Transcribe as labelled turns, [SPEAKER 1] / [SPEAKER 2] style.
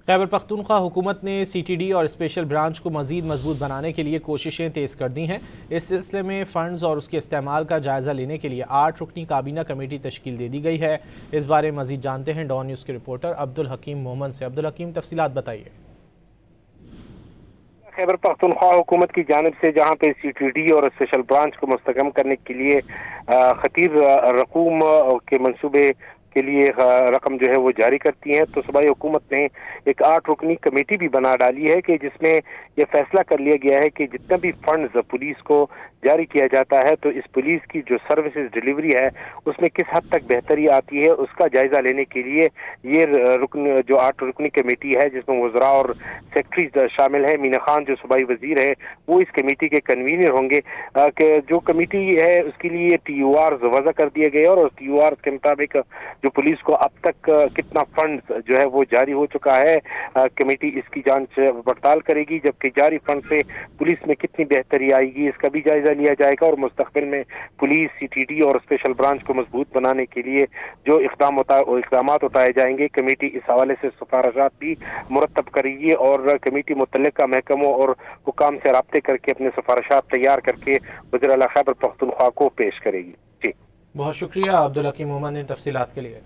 [SPEAKER 1] खैबर पख्तूनख्वा हुकूमत ने CTD और स्पेशल ब्रांच को मज़ीद मजबूत बनाने के लिए कोशिशें तेज़ कर दी हैं। इस सिलसिले में फ़ंड्स और उसके इस्तेमाल का जायज़ा लेने के लिए 8 रुकनी काबीना कमेटी तश्कील दे दी गई है। इस बारे में मज़ीद जानते हैं डॉन न्यूज़ के रिपोर्टर अब्दुल हकीम मोहम्मद से। अब्दुल हकीम, तफसीलात बताइए।
[SPEAKER 2] खैबर पख्तूनख्वा हुकूमत की जानिब से जहाँ पे CTD और स्पेशल ब्रांच को मुस्तकम करने के लिए खतीर रकूम के मंसूबे के लिए रकम जो है वो जारी करती है, तो सूबाई हुकूमत ने एक 8 रुकनी कमेटी भी बना डाली है कि जिसमें ये फैसला कर लिया गया है कि जितना भी फंड्स पुलिस को जारी किया जाता है तो इस पुलिस की जो सर्विसेज डिलीवरी है उसमें किस हद तक बेहतरी आती है उसका जायजा लेने के लिए ये रुकन जो 8 रुकनी कमेटी है जिसमें वज़रा और सेक्रेटरी शामिल है। मीना खान जो सूबाई वजीर है वो इस कमेटी के कन्वीनर होंगे। कि जो कमेटी है उसके लिए TUR वज़ा कर दिए गए और TUR के मुताबिक जो पुलिस को अब तक कितना फंड्स जो है वो जारी हो चुका है, कमेटी इसकी जांच पड़ताल करेगी, जबकि जारी फंड से पुलिस में कितनी बेहतरी आएगी इसका भी जायजा लिया जाएगा और मुस्तकबिल में पुलिस CTD और स्पेशल ब्रांच को मजबूत बनाने के लिए जो इक़दाम उठाए जाएंगे, कमेटी इस हवाले से सिफारिशात भी मुरतब करेगी और कमेटी मुतल्लिका महकमों और हुकाम से राब्ते करके अपने सिफारिशात तैयार करके वज़ीर आला खैबर पख्तूनख्वा को पेश करेगी। जी,
[SPEAKER 1] बहुत शुक्रिया अब्दुल हकीम मोहम्मद ने तफसीलात के लिए।